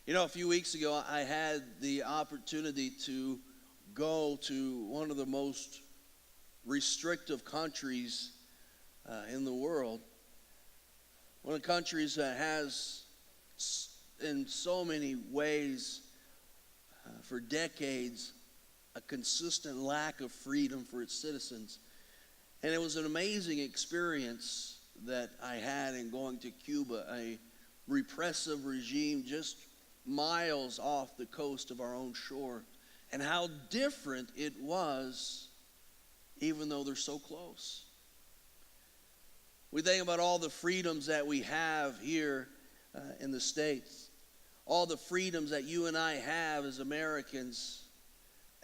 You know, a few weeks ago, I had the opportunity to go to one of the most restrictive countries in the world. One of the countries that has, in so many ways, for decades, a consistent lack of freedom for its citizens. And it was an amazing experience that I had in going to Cuba, a repressive regime just miles off the coast of our own shore, and how different it was, even though they're so close. We think about all the freedoms that we have here in the States, all the freedoms that you and I have as Americans,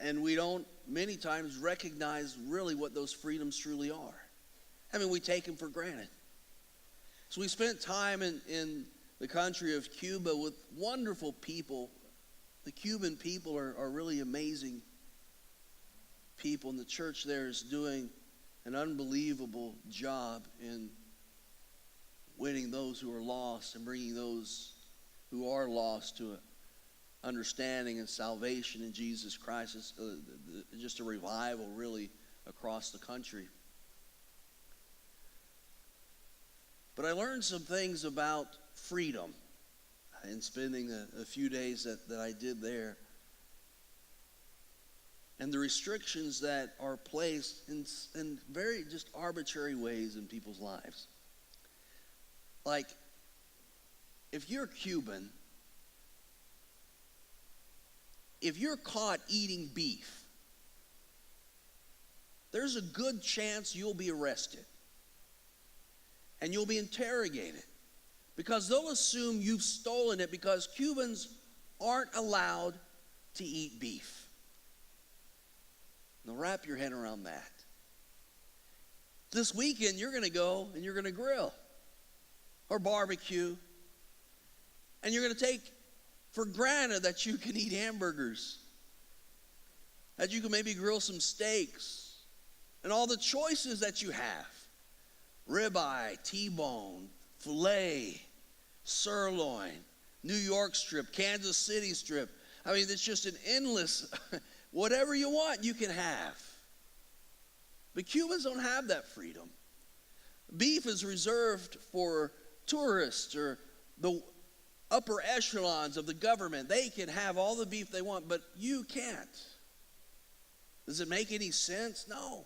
and we don't many times recognize really what those freedoms truly are. I mean, we take them for granted. So we spent time in the country of Cuba with wonderful people. The Cuban people are really amazing people, and the church there is doing an unbelievable job in winning those who are lost and bringing those who are lost to an understanding and salvation in Jesus Christ. It's just a revival really across the country. But I learned some things about freedom in spending a few days that I did there, and the restrictions that are placed in very just arbitrary ways in people's lives. Like, if you're Cuban, if you're caught eating beef, there's a good chance you'll be arrested and you'll be interrogated, because they'll assume you've stolen it, because Cubans aren't allowed to eat beef. Now wrap your head around that. This weekend you're going to go and you're going to grill or barbecue, and you're going to take for granted that you can eat hamburgers, that you can maybe grill some steaks, and all the choices that you have: ribeye, T-bone, filet, sirloin, New York strip, Kansas City strip. I mean, it's just an endless, whatever you want, you can have. But Cubans don't have that freedom. Beef is reserved for tourists or the upper echelons of the government. They can have all the beef they want, but you can't. Does it make any sense? No.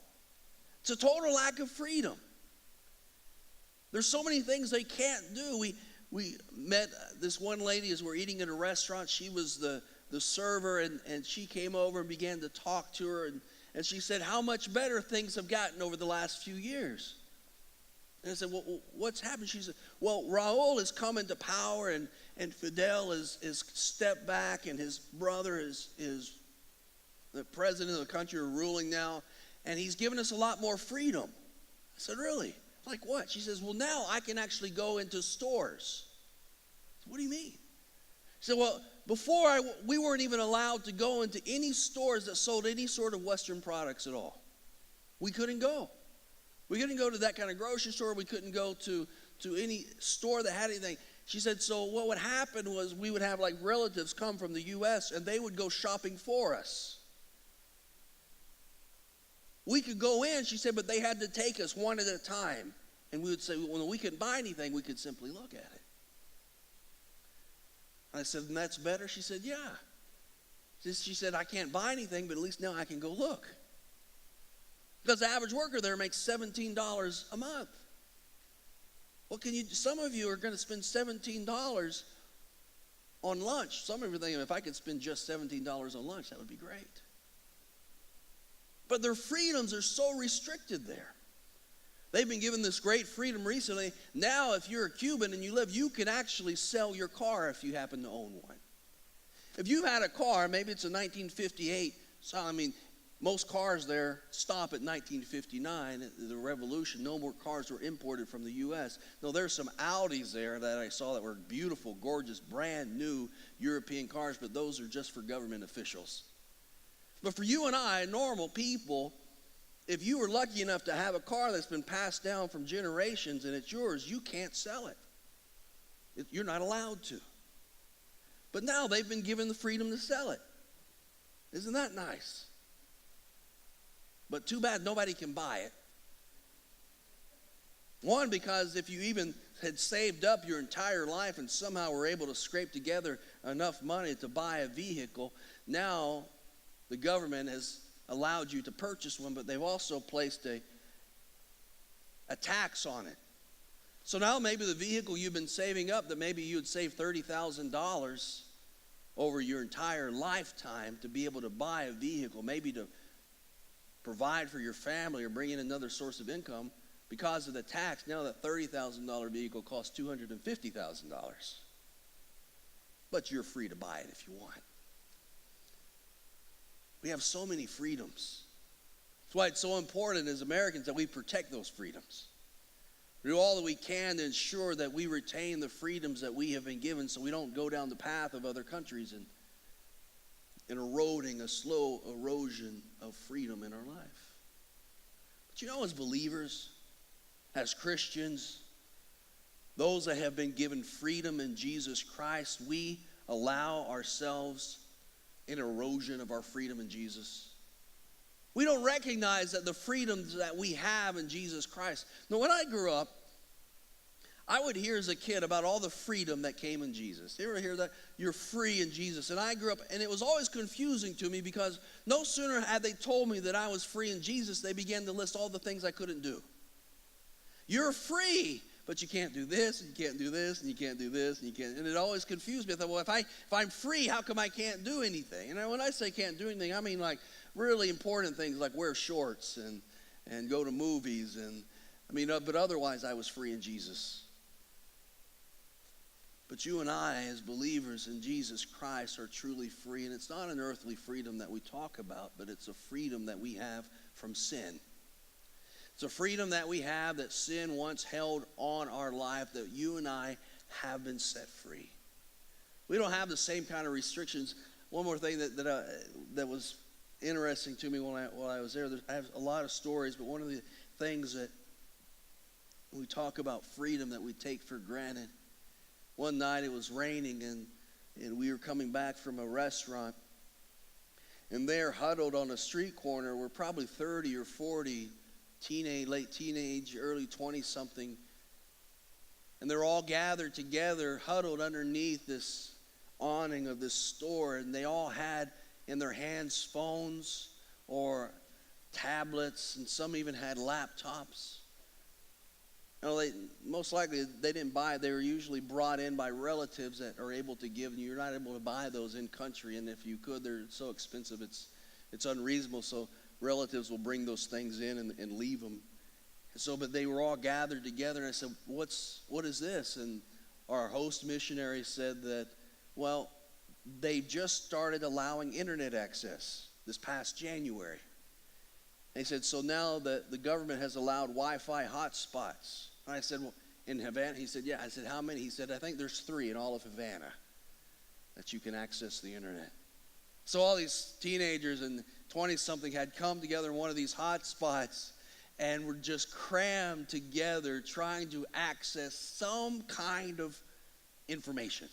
It's a total lack of freedom. There's so many things they can't do. We met this one lady as we're eating at a restaurant. She was the server, and she came over and began to talk to her, and she said how much better things have gotten over the last few years. And I said, well, what's happened? She said, well, Raul has come into power, and Fidel is stepped back, and his brother is the president of the country, are ruling now, and he's given us a lot more freedom. I said, really? Like what? She says, well, now I can actually go into stores. I said, what do you mean? She said, well, before we weren't even allowed to go into any stores that sold any sort of Western products at all. We couldn't go. We couldn't go to that kind of grocery store. We couldn't go to any store that had anything. She said, so what would happen was we would have like relatives come from the U.S. and they would go shopping for us. We could go in, she said, but they had to take us one at a time. And we would say, well, when we couldn't buy anything, we could simply look at it. I said, and that's better? She said, yeah. She said, I can't buy anything, but at least now I can go look. Because the average worker there makes $17 a month. What can you do? Some of you are going to spend $17 on lunch. Some of you are thinking, if I could spend just $17 on lunch, that would be great. But their freedoms are so restricted there. They've been given this great freedom recently. Now, if you're a Cuban and you can actually sell your car if you happen to own one. If you've had a car, maybe it's a 1958, so I mean, most cars there stop at 1959, the revolution. No more cars were imported from the U.S. No, there's some Audis there that I saw that were beautiful, gorgeous, brand new European cars, but those are just for government officials. But for you and I, normal people, if you were lucky enough to have a car that's been passed down from generations and it's yours, you can't sell it. You're not allowed to. But now they've been given the freedom to sell it. Isn't that nice? But too bad nobody can buy it. One, because if you even had saved up your entire life and somehow were able to scrape together enough money to buy a vehicle, now the government has allowed you to purchase one, but they've also placed a tax on it. So now maybe the vehicle you've been saving up, that maybe you would save $30,000 over your entire lifetime to be able to buy a vehicle, maybe to provide for your family or bring in another source of income, because of the tax, now that $30,000 vehicle costs $250,000. But you're free to buy it if you want. We have so many freedoms. That's why it's so important as Americans that we protect those freedoms. We do all that we can to ensure that we retain the freedoms that we have been given, so we don't go down the path of other countries and eroding a slow erosion of freedom in our life. But you know, as believers, as Christians, those that have been given freedom in Jesus Christ, we allow ourselves an erosion of our freedom in Jesus. We don't recognize that the freedoms that we have in Jesus Christ. Now, when I grew up, I would hear as a kid about all the freedom that came in Jesus. You ever hear that? You're free in Jesus. And I grew up, and it was always confusing to me, because no sooner had they told me that I was free in Jesus, they began to list all the things I couldn't do. You're free, but you can't do this, and you can't do this, and you can't do this, and you can't. And it always confused me. I thought, well, if I'm free, how come I can't do anything? And when I say can't do anything, I mean like really important things like wear shorts and go to movies. But otherwise I was free in Jesus. But you and I, as believers in Jesus Christ, are truly free. And it's not an earthly freedom that we talk about, but it's a freedom that we have from sin. It's a freedom that we have that sin once held on our life, that you and I have been set free. We don't have the same kind of restrictions. One more thing that was interesting to me while I was there. I have a lot of stories, but one of the things that we talk about freedom that we take for granted. One night it was raining, and we were coming back from a restaurant, and there, huddled on a street corner, were probably 30 or 40 late teenage, early 20-something, and they're all gathered together, huddled underneath this awning of this store, and they all had in their hands phones or tablets, and some even had laptops. Most likely they didn't buy it. They were usually brought in by relatives that are able to give, and you're not able to buy those in country, and if you could, they're so expensive it's unreasonable, so relatives will bring those things in and leave them. But they were all gathered together, and I said, what is this? And our host missionary said that, well, they just started allowing internet access this past January. And he said, so now that the government has allowed Wi-Fi hotspots. And I said, well, in Havana? He said, yeah. I said, how many? He said, I think there's 3 in all of Havana that you can access the internet. So all these teenagers and 20-something had come together in one of these hotspots and were just crammed together trying to access some kind of information.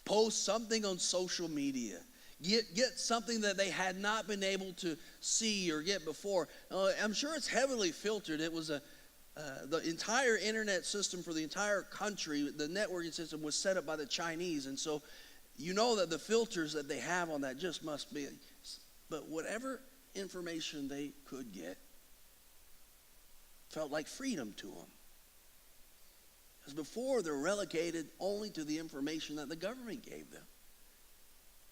Post something on social media. Get something that they had not been able to see or get before. I'm sure it's heavily filtered. It was the entire internet system for the entire country, the networking system was set up by the Chinese. And so you know that the filters that they have on that just must be. But whatever information they could get felt like freedom to them. Because before, they're relegated only to the information that the government gave them,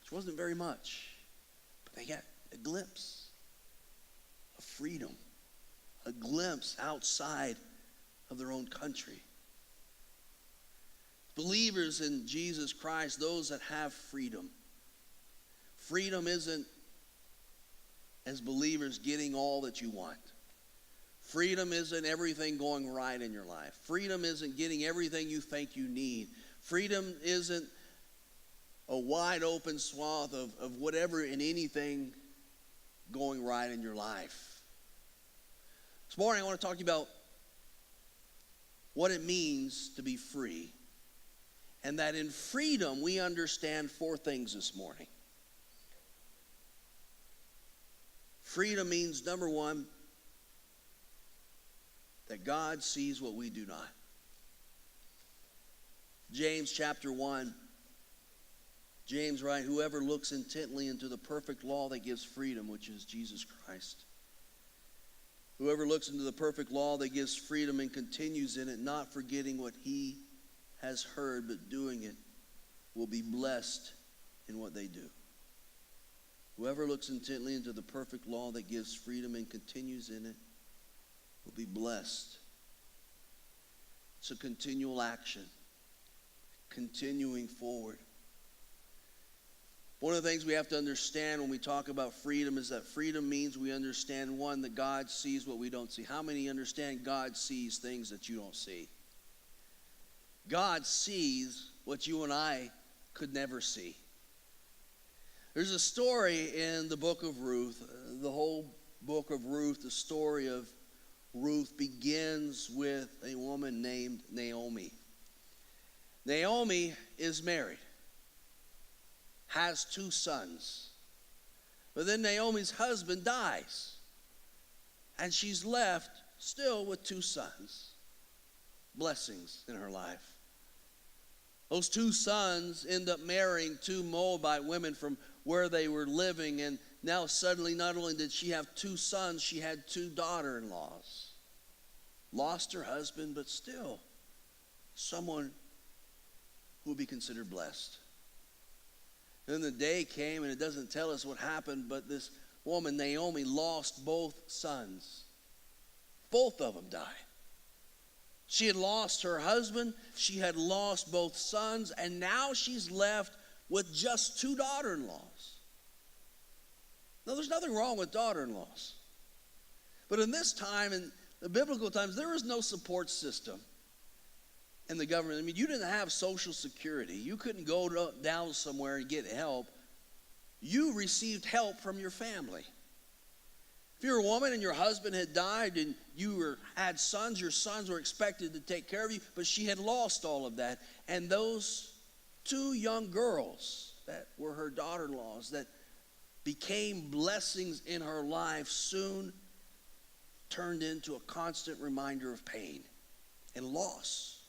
which wasn't very much. But they got a glimpse of freedom, a glimpse outside of their own country. Believers in Jesus Christ, those that have freedom. Freedom isn't, as believers, getting all that you want. Freedom isn't everything going right in your life. Freedom isn't getting everything you think you need. Freedom isn't a wide open swath of whatever and anything going right in your life. This morning I want to talk to you about what it means to be free And that in freedom we understand four things this morning. Freedom means, number one, that God sees what we do not. James chapter 1, James writes, whoever looks intently into the perfect law that gives freedom, which is Jesus Christ. Whoever looks into the perfect law that gives freedom and continues in it, not forgetting what he has heard, but doing it, will be blessed in what they do. Whoever looks intently into the perfect law that gives freedom and continues in it will be blessed. It's a continual action, continuing forward. One of the things we have to understand when we talk about freedom is that freedom means we understand, one, that God sees what we don't see. How many understand God sees things that you don't see? God sees what you and I could never see. There's a story in the book of Ruth. The whole book of Ruth, the story of Ruth, begins with a woman named Naomi. Naomi is married, has 2 sons. But then Naomi's husband dies, and she's left still with 2 sons. Blessings in her life. Those 2 sons end up marrying 2 Moabite women from where they were living, and now suddenly not only did she have 2 sons, she had 2 daughter-in-laws. Lost her husband, but still someone who would be considered blessed. Then the day came, and it doesn't tell us what happened, but this woman, Naomi, lost both sons. Both of them died. She had lost her husband, she had lost both sons, and now she's left with just 2 daughter-in-laws. Now, there's nothing wrong with daughter-in-laws. But in this time, in the biblical times, there was no support system in the government. I mean, you didn't have Social Security. You couldn't go down somewhere and get help. You received help from your family. If you're a woman and your husband had died and you had sons, your sons were expected to take care of you, but she had lost all of that. And those 2 young girls that were her daughter-in-laws that became blessings in her life soon turned into a constant reminder of pain and loss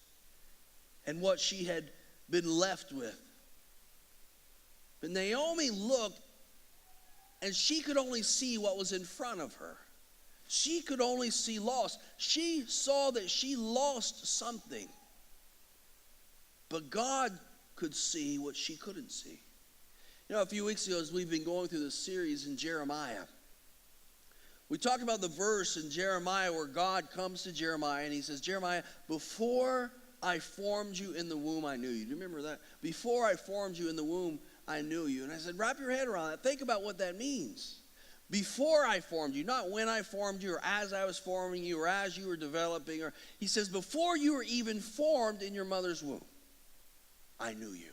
and what she had been left with. But Naomi looked, and she could only see what was in front of her. She could only see loss. She saw that she lost something. But God could see what she couldn't see. You know, a few weeks ago, as we've been going through this series in Jeremiah, we talked about the verse in Jeremiah where God comes to Jeremiah and he says, Jeremiah, before I formed you in the womb, I knew you. Do you remember that? Before I formed you in the womb, I knew you. And I said, wrap your head around that. Think about what that means. Before I formed you, not when I formed you or as I was forming you or as you were developing. He says, before you were even formed in your mother's womb, I knew you.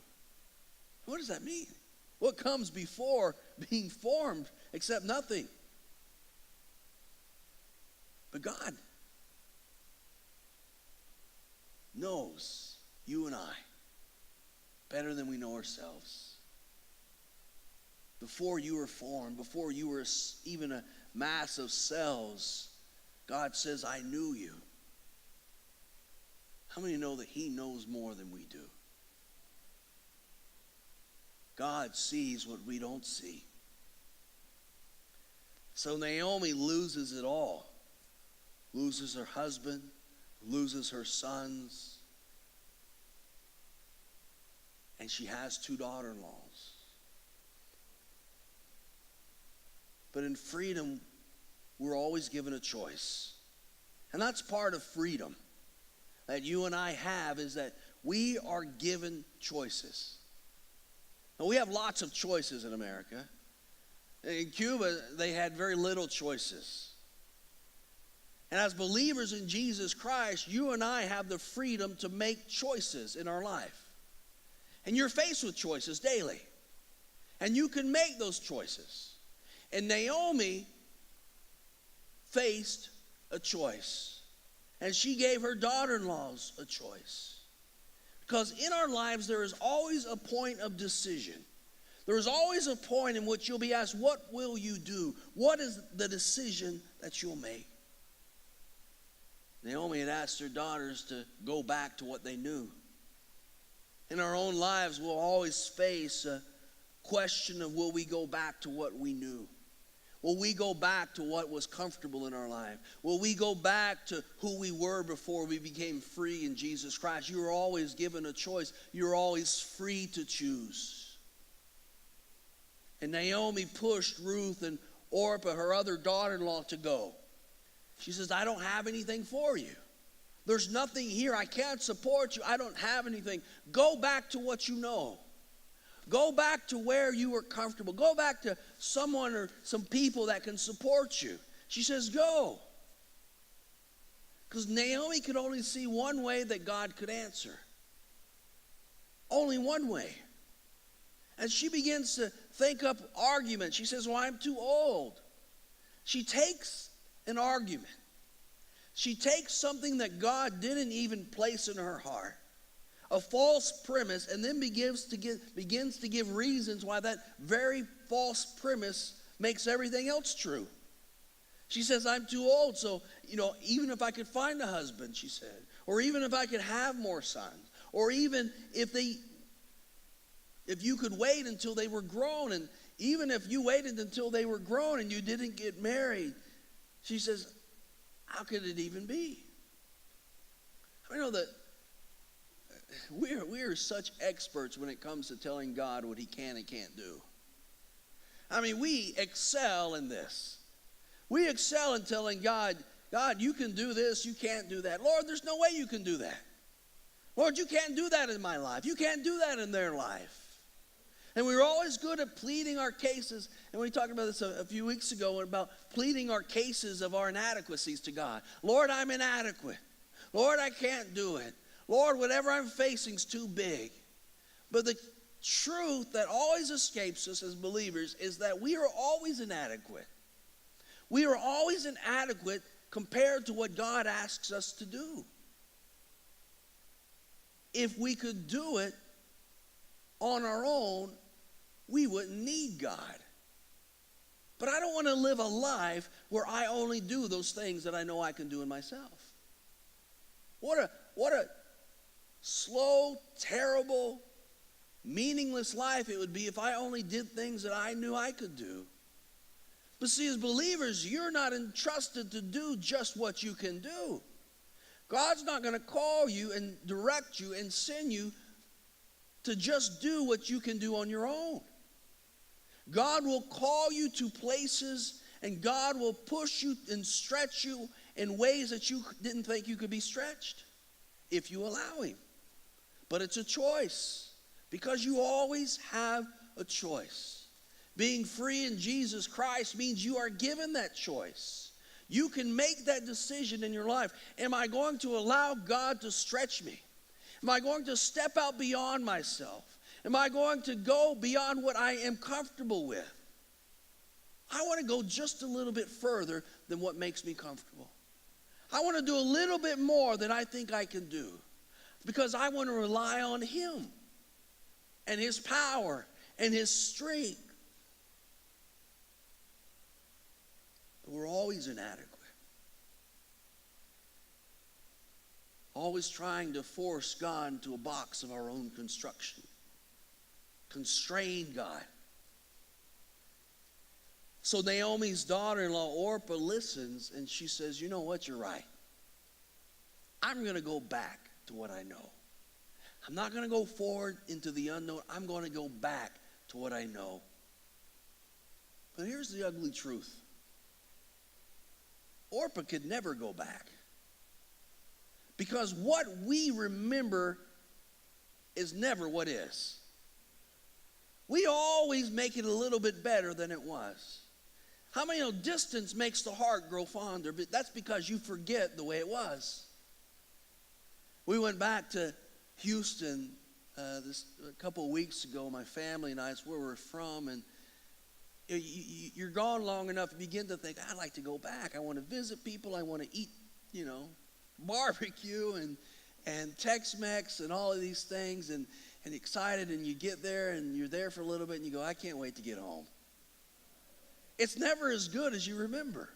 What does that mean? What comes before being formed except nothing? But God knows you and I better than we know ourselves. Before you were formed, before you were even a mass of cells, God says, I knew you. How many know that he knows more than we do? God sees what we don't see. So Naomi loses it all. Loses her husband, loses her sons, and she has 2 daughter-in-laws. But in freedom, we're always given a choice. And that's part of freedom that you and I have, is that we are given choices. Now, we have lots of choices in America. In Cuba, they had very little choices. And as believers in Jesus Christ, you and I have the freedom to make choices in our life. And you're faced with choices daily. And you can make those choices. And Naomi faced a choice. And she gave her daughter-in-laws a choice. Because in our lives, there is always a point of decision. There is always a point in which you'll be asked, what will you do? What is the decision that you'll make? Naomi had asked her daughters to go back to what they knew. In our own lives, we'll always face a question of, will we go back to what we knew? Will we go back to what was comfortable in our life? Will we go back to who we were before we became free in Jesus Christ? You are always given a choice. You're always free to choose. And Naomi pushed Ruth and Orpah, her other daughter-in-law, to go. She says, I don't have anything for you. There's nothing here. I can't support you. I don't have anything. Go back to what you know. Go back to where you were comfortable. Go back to someone or some people that can support you. She says, go. Because Naomi could only see one way that God could answer. Only one way. And she begins to think up arguments. She says, well, I'm too old. She takes an argument. She takes something that God didn't even place in her heart, a false premise, and then begins to give reasons why that very false premise makes everything else true. She says, I'm too old, so, even if I could find a husband, she said, or even if I could have more sons, or even if you could wait until they were grown, and even if you waited until they were grown and you didn't get married, she says, how could it even be? I know that we are such experts when it comes to telling God what he can and can't do. I mean, we excel in this. We excel in telling God, you can do this, you can't do that. Lord, there's no way you can do that. Lord, you can't do that in my life. You can't do that in their life. And we were always good at pleading our cases. And we talked about this a few weeks ago about pleading our cases of our inadequacies to God. Lord, I'm inadequate. Lord, I can't do it. Lord, whatever I'm facing is too big. But the truth that always escapes us as believers is that we are always inadequate. We are always inadequate compared to what God asks us to do. If we could do it on our own, we wouldn't need God. But I don't want to live a life where I only do those things that I know I can do in myself. What a slow, terrible, meaningless life it would be if I only did things that I knew I could do. But see, as believers, you're not entrusted to do just what you can do. God's not going to call you and direct you and send you to just do what you can do on your own. God will call you to places, and God will push you and stretch you in ways that you didn't think you could be stretched if you allow him. But it's a choice, because you always have a choice. Being free in Jesus Christ means you are given that choice. You can make that decision in your life. Am I going to allow God to stretch me? Am I going to step out beyond myself? Am I going to go beyond what I am comfortable with? I want to go just a little bit further than what makes me comfortable. I want to do a little bit more than I think I can do, because I want to rely on him and his power and his strength. But we're always inadequate. Always trying to force God into a box of our own construction. Constrain God. So Naomi's daughter-in-law Orpah listens, and she says, you know what, you're right. I'm going to go back to what I know. I'm not going to go forward into the unknown. I'm going to go back to what I know. But here's the ugly truth. Orpah could never go back. Because what we remember is never what is. We always make it a little bit better than it was. How many know distance makes the heart grow fonder? But that's because you forget the way it was. We went back to Houston a couple of weeks ago. My family and I, it's where we're from. And you're gone long enough, you begin to think, I'd like to go back. I want to visit people. I want to eat, barbecue. and Tex-Mex and all of these things and excited, and you get there and you're there for a little bit and you go, I can't wait to get home. It's never as good as you remember.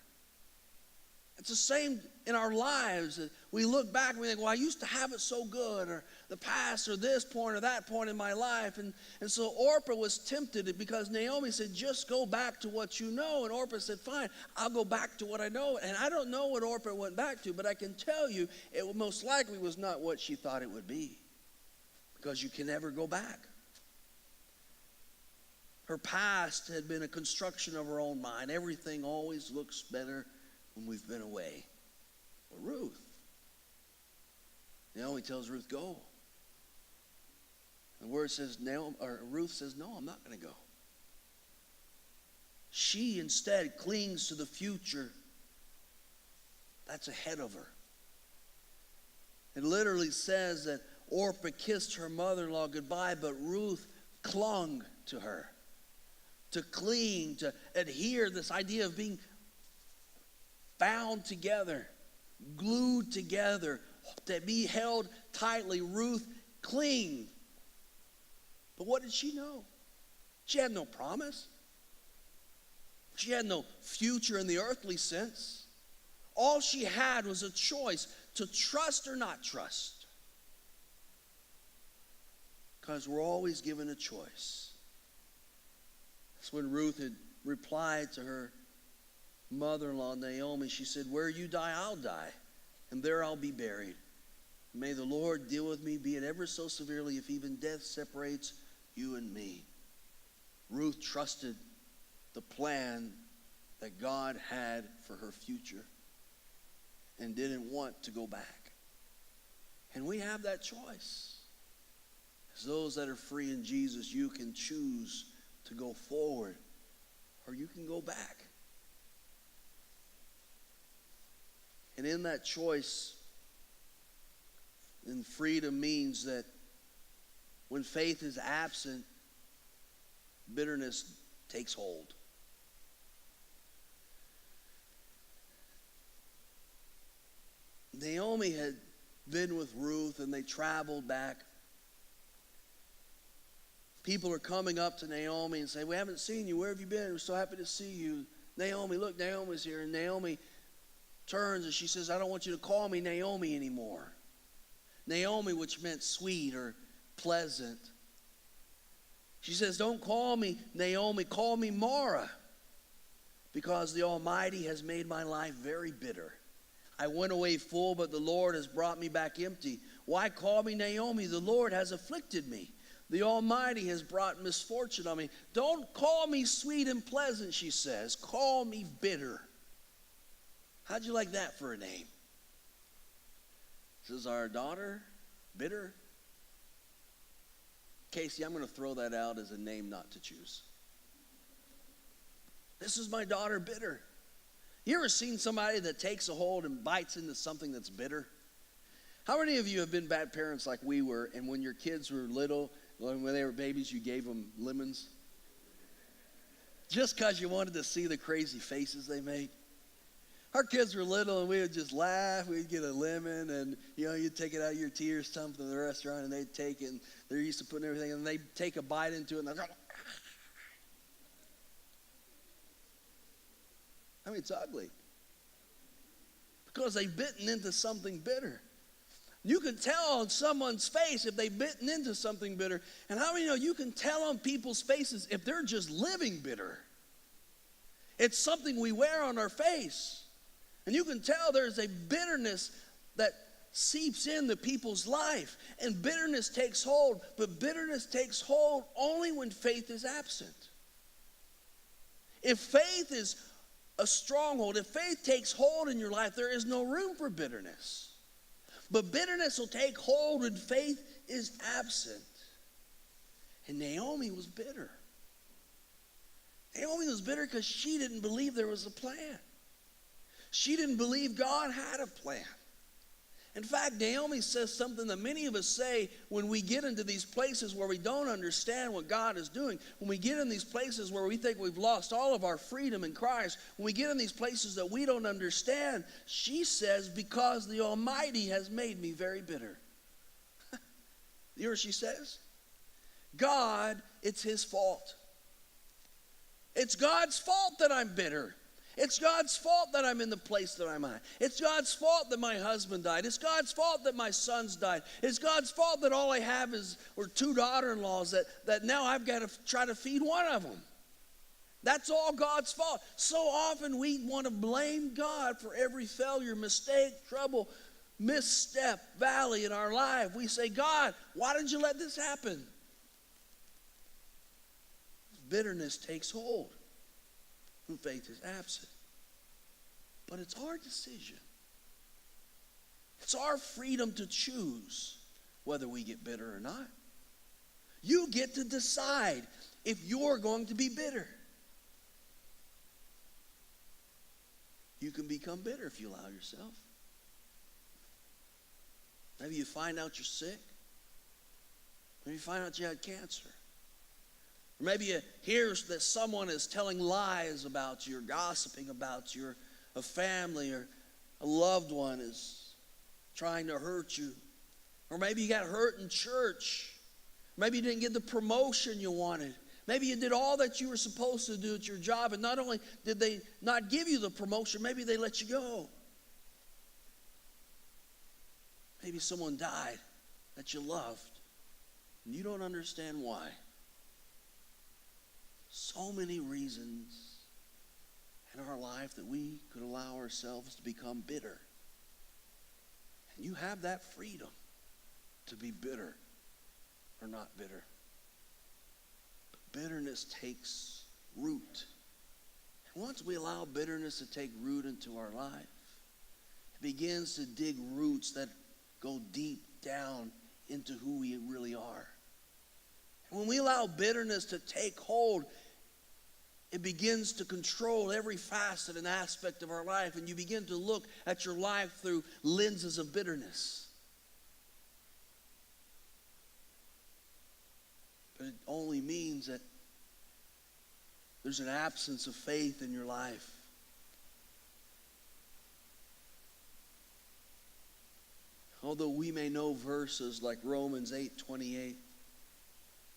It's the same in our lives. We look back and we think, well, I used to have it so good, or the past, or this point or that point in my life. And so Orpah was tempted because Naomi said, just go back to what you know. And Orpah said, fine, I'll go back to what I know. And I don't know what Orpah went back to, but I can tell you it most likely was not what she thought it would be, because you can never go back. Her past had been a construction of her own mind. Everything always looks better when we've been away. But Naomi tells Ruth, go. The word says, Ruth says, no, I'm not going to go. She instead clings to the future that's ahead of her. It literally says that Orpah kissed her mother-in-law goodbye, but Ruth clung to her. To cling, to adhere, this idea of being bound together, glued together, to be held tightly. Ruth clinged. But what did she know? She had no promise. She had no future in the earthly sense. All she had was a choice to trust or not trust. Because we're always given a choice. That's when Ruth had replied to her mother-in-law Naomi. She said, where you die, I'll die, and there I'll be buried. May the Lord deal with me, be it ever so severely, if even death separates you and me. Ruth trusted the plan that God had for her future and didn't want to go back. And we have that choice. As those that are free in Jesus, you can choose to go forward, or you can go back. And in that choice, and freedom means that when faith is absent, bitterness takes hold. Naomi had been with Ruth, and they traveled back. People are coming up to Naomi and say, we haven't seen you. Where have you been? We're so happy to see you. Naomi, look, Naomi's here. And Naomi turns and she says, I don't want you to call me Naomi anymore. Naomi, which meant sweet or pleasant. She says, don't call me Naomi, call me Mara, because the Almighty has made my life very bitter. I went away full, but the Lord has brought me back empty. Why call me Naomi? The Lord has afflicted me. The Almighty has brought misfortune on me. Don't call me sweet and pleasant, she says. Call me bitter. How'd you like that for a name? This is our daughter, bitter. Casey, I'm going to throw that out as a name not to choose. This is my daughter, bitter. You ever seen somebody that takes a hold and bites into something that's bitter? How many of you have been bad parents like we were, and when your kids were little, when they were babies, you gave them lemons? Just because you wanted to see the crazy faces they made? Our kids were little, and we would just laugh. We'd get a lemon, and you'd take it out of your tea or something to the restaurant, and they'd take it, and they're used to putting everything, and they'd take a bite into it, and they'd go, I mean, it's ugly. Because they've bitten into something bitter. You can tell on someone's face if they've bitten into something bitter. And how many know you can tell on people's faces if they're just living bitter? It's something we wear on our face. And you can tell there's a bitterness that seeps into people's life. And bitterness takes hold. But bitterness takes hold only when faith is absent. If faith is a stronghold, if faith takes hold in your life, there is no room for bitterness. But bitterness will take hold when faith is absent. And Naomi was bitter. Naomi was bitter because she didn't believe there was a plan. She didn't believe God had a plan. In fact, Naomi says something that many of us say when we get into these places where we don't understand what God is doing. When we get in these places where we think we've lost all of our freedom in Christ. When we get in these places that we don't understand. She says, because the Almighty has made me very bitter. You hear what she says? God, it's his fault. It's God's fault that I'm bitter. It's God's fault that I'm in the place that I'm at. It's God's fault that my husband died. It's God's fault that my sons died. It's God's fault that all I have were two daughter-in-laws that now I've got to try to feed one of them. That's all God's fault. So often we want to blame God for every failure, mistake, trouble, misstep, valley in our life. We say, God, why did you let this happen? Bitterness takes hold when faith is absent. But it's our decision. It's our freedom to choose whether we get bitter or not. You get to decide if you're going to be bitter. You can become bitter if you allow yourself. Maybe you find out you're sick. Maybe you find out you had cancer. Or maybe you hear that someone is telling lies about you or gossiping about you, or a family or a loved one is trying to hurt you. Or maybe you got hurt in church. Maybe you didn't get the promotion you wanted. Maybe you did all that you were supposed to do at your job, and not only did they not give you the promotion, maybe they let you go. Maybe someone died that you loved, and you don't understand why. So many reasons in our life that we could allow ourselves to become bitter. And you have that freedom to be bitter or not bitter. But bitterness takes root. And once we allow bitterness to take root into our life, it begins to dig roots that go deep down into who we really are. And when we allow bitterness to take hold, it begins to control every facet and aspect of our life, and you begin to look at your life through lenses of bitterness. But it only means that there's an absence of faith in your life. Although we may know verses like Romans 8:28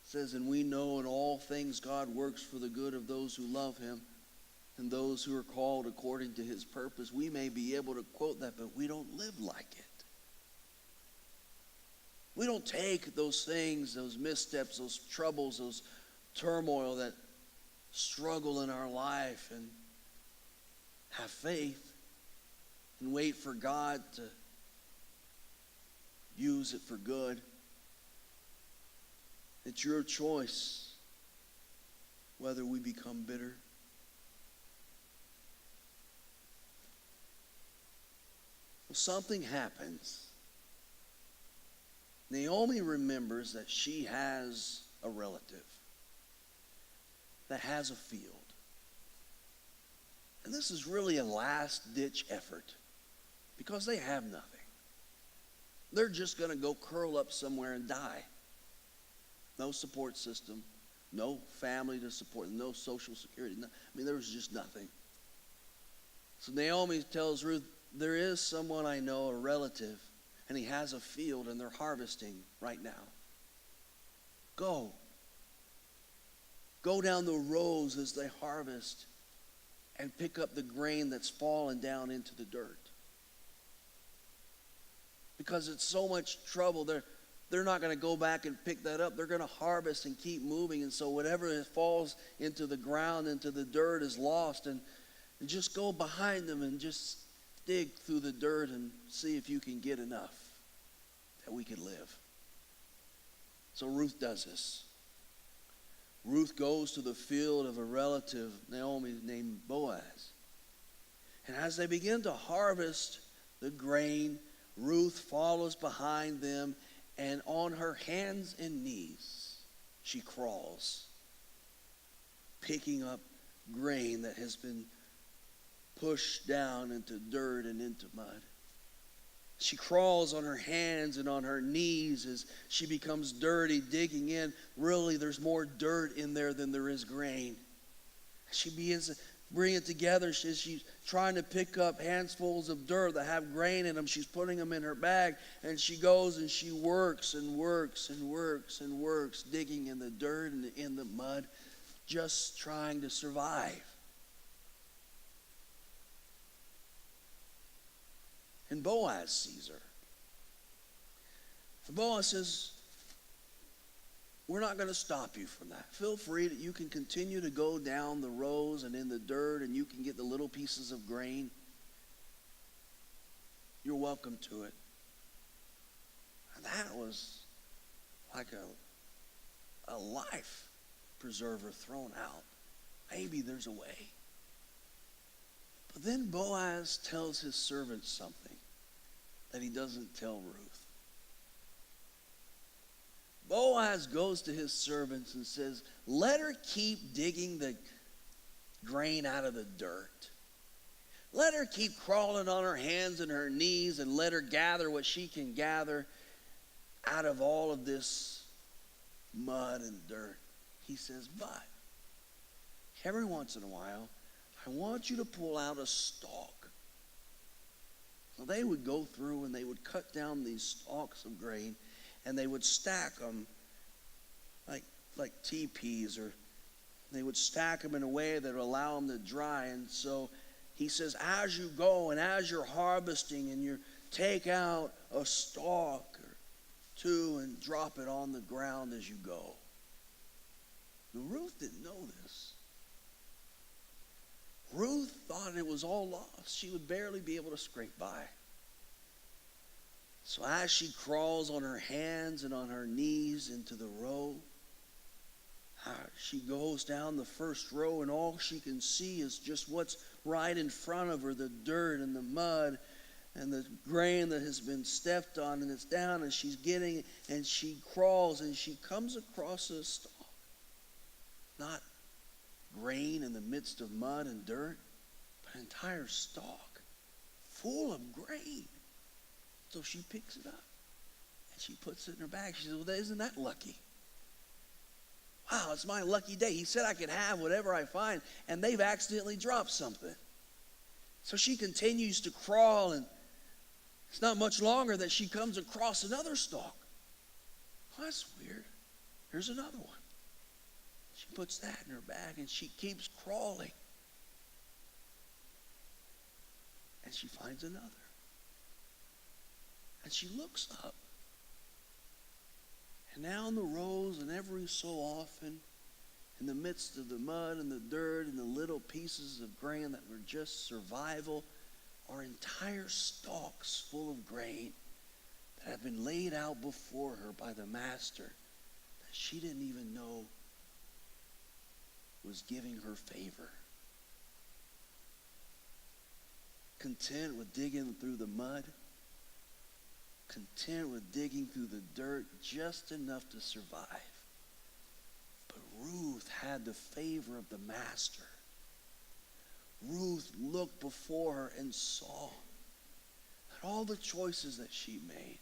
says, and we know in all things God works for the good of those who love him and those who are called according to his purpose. We may be able to quote that, but we don't live like it. We don't take those things, those missteps, those troubles, those turmoil, that struggle in our life, and have faith and wait for God to use it for good. It's your choice whether we become bitter. Well, something happens. Naomi remembers that she has a relative that has a field. And this is really a last-ditch effort because they have nothing. They're just going to go curl up somewhere and die. No support system, no family to support them, no social security. There was just nothing. So Naomi tells Ruth, there is someone I know, a relative, and he has a field and they're harvesting right now. Go. Go down the rows as they harvest and pick up the grain that's fallen down into the dirt. Because it's so much trouble, they're not going to go back and pick that up. They're going to harvest and keep moving. And so whatever falls into the ground, into the dirt, is lost. And just go behind them and just dig through the dirt and see if you can get enough that we can live. So Ruth does this. Ruth goes to the field of a relative, Naomi, named Boaz. And as they begin to harvest the grain, Ruth follows behind them, and on her hands and knees, she crawls, picking up grain that has been pushed down into dirt and into mud. She crawls on her hands and on her knees as she becomes dirty, digging in. Really, there's more dirt in there than there is grain. She begins to bring it together. She's trying to pick up handfuls of dirt that have grain in them. She's putting them in her bag, and she goes and she works and works and works and works, digging in the dirt and in the mud, just trying to survive. And Boaz sees her. And Boaz says, we're not going to stop you from that. Feel free that you can continue to go down the rows and in the dirt, and you can get the little pieces of grain. You're welcome to it. And that was like a life preserver thrown out. Maybe there's a way. But then Boaz tells his servant something that he doesn't tell Ruth. Boaz goes to his servants and says, let her keep digging the grain out of the dirt. Let her keep crawling on her hands and her knees, and let her gather what she can gather out of all of this mud and dirt. He says, but every once in a while, I want you to pull out a stalk. So they would go through and they would cut down these stalks of grain, and they would stack them like teepees, or they would stack them in a way that would allow them to dry. And so he says, as you go and as you're harvesting, and you take out a stalk or two and drop it on the ground as you go. Now, Ruth didn't know this. Ruth thought it was all lost. She would barely be able to scrape by. So as she crawls on her hands and on her knees into the row, she goes down the first row, and all she can see is just what's right in front of her, the dirt and the mud and the grain that has been stepped on, and it's down, and she's getting, and she crawls, and she comes across a stalk. Not grain in the midst of mud and dirt, but an entire stalk full of grain. So she picks it up and she puts it in her bag. She says, well, isn't that lucky? Wow, it's my lucky day. He said I could have whatever I find, and they've accidentally dropped something. So she continues to crawl, and it's not much longer that she comes across another stalk. Oh, that's weird. Here's another one. She puts that in her bag, and she keeps crawling. And she finds another. And she looks up. And now in the rows, and every so often, in the midst of the mud and the dirt and the little pieces of grain that were just survival, are entire stalks full of grain that have been laid out before her by the master that she didn't even know was giving her favor. Content with digging through the mud, content with digging through the dirt just enough to survive. But Ruth had the favor of the master. Ruth looked before her and saw that all the choices that she made,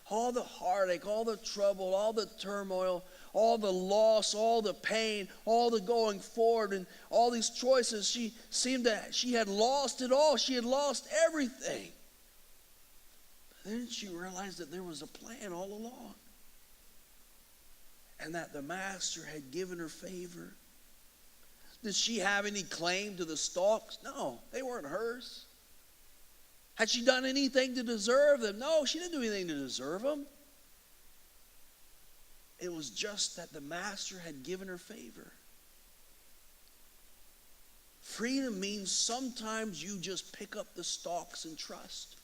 all the heartache, all the trouble, all the turmoil, all the loss, all the pain, all the going forward, and all these choices, she had lost it all. She had lost everything. But then she realized that there was a plan all along, and that the master had given her favor. Did she have any claim to the stalks? No, they weren't hers. Had she done anything to deserve them? No, she didn't do anything to deserve them. It was just that the master had given her favor. Freedom means sometimes you just pick up the stalks and trust.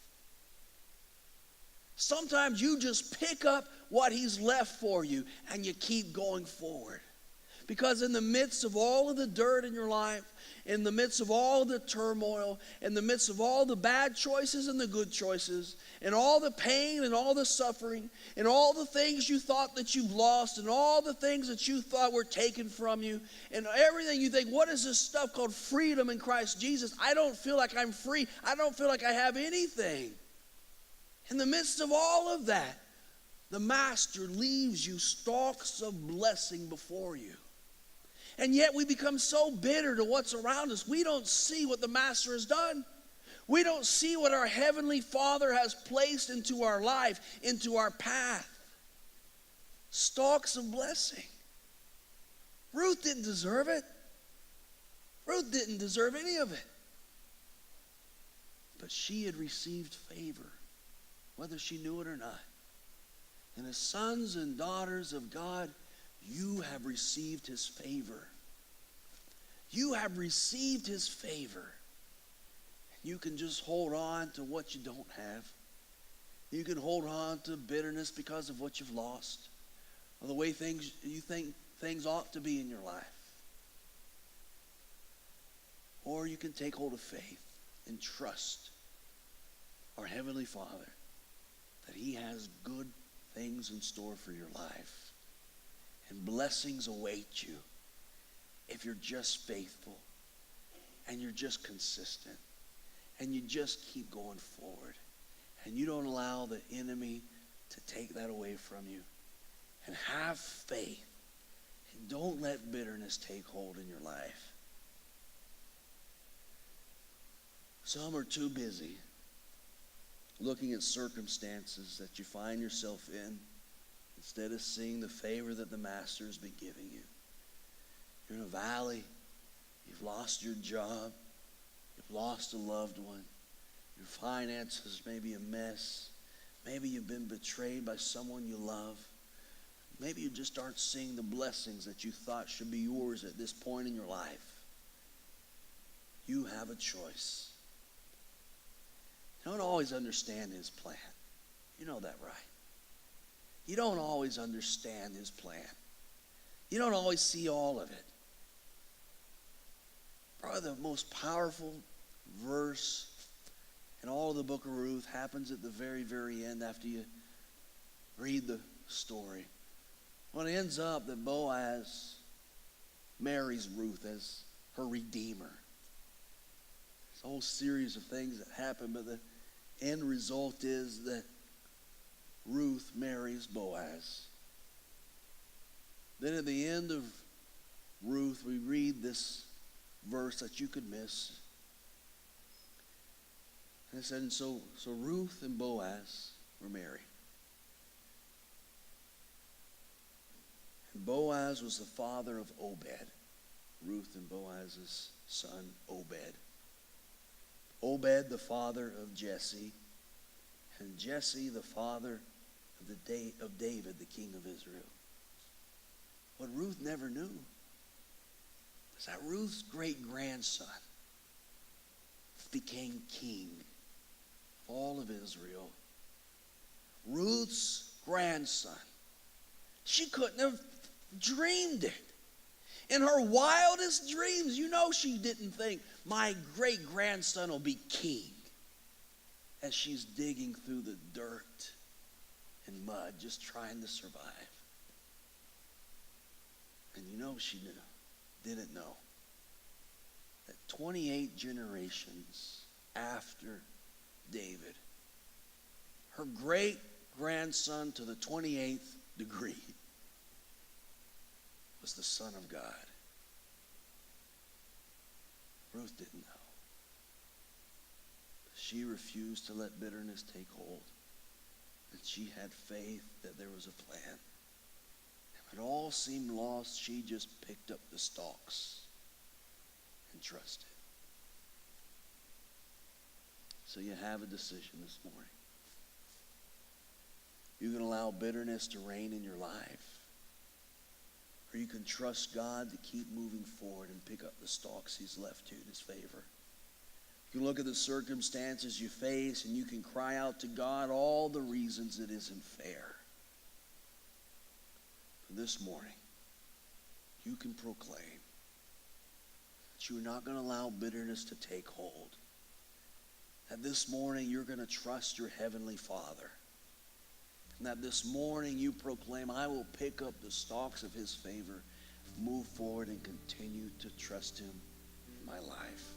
Sometimes you just pick up what he's left for you and you keep going forward. Because in the midst of all of the dirt in your life, in the midst of all the turmoil, in the midst of all the bad choices and the good choices, and all the pain and all the suffering, and all the things you thought that you've lost, and all the things that you thought were taken from you, and everything you think, what is this stuff called freedom in Christ Jesus? I don't feel like I'm free. I don't feel like I have anything. In the midst of all of that, the master leaves you stalks of blessing before you. And yet we become so bitter to what's around us. We don't see what the Master has done. We don't see what our Heavenly Father has placed into our life, into our path. Stalks of blessing. Ruth didn't deserve it. Ruth didn't deserve any of it. But she had received favor, whether she knew it or not. And as sons and daughters of God, you have received his favor. You have received his favor. You can just hold on to what you don't have. You can hold on to bitterness because of what you've lost, or the way you think things ought to be in your life. Or you can take hold of faith and trust our Heavenly Father that he has good things in store for your life. And blessings await you if you're just faithful and you're just consistent and you just keep going forward and you don't allow the enemy to take that away from you. And have faith and don't let bitterness take hold in your life. Some are too busy looking at circumstances that you find yourself in instead of seeing the favor that the Master has been giving you. You're in a valley. You've lost your job. You've lost a loved one. Your finances may be a mess. Maybe you've been betrayed by someone you love. Maybe you just aren't seeing the blessings that you thought should be yours at this point in your life. You have a choice. You don't always understand his plan. You know that, right? You don't always understand his plan. You don't always see all of it. Probably the most powerful verse in all of the book of Ruth happens at the very, very end after you read the story. When it ends up that Boaz marries Ruth as her redeemer. It's a whole series of things that happen, but the end result is that Ruth marries Boaz. Then at the end of Ruth, we read this verse that you could miss. And it said, and so Ruth and Boaz were married. And Boaz was the father of Obed. Ruth and Boaz's son, Obed. Obed, the father of Jesse. And Jesse, the father of David, the king of Israel. What Ruth never knew is that Ruth's great-grandson became king of all of Israel. Ruth's grandson. She couldn't have dreamed it. In her wildest dreams, you know she didn't think, my great-grandson will be king. As she's digging through the dirt and mud, just trying to survive. And you know she didn't know that 28 generations after David, her great-grandson to the 28th degree was the Son of God. Ruth didn't know. She refused to let bitterness take hold. And she had faith that there was a plan. When it all seemed lost, she just picked up the stalks and trusted. So you have a decision this morning. You can allow bitterness to reign in your life. Or you can trust God to keep moving forward and pick up the stalks he's left you in his favor. You can look at the circumstances you face and you can cry out to God all the reasons it isn't fair. But this morning, you can proclaim that you're not going to allow bitterness to take hold. That this morning you're going to trust your Heavenly Father. And that this morning you proclaim, I will pick up the stalks of his favor, move forward and continue to trust him in my life.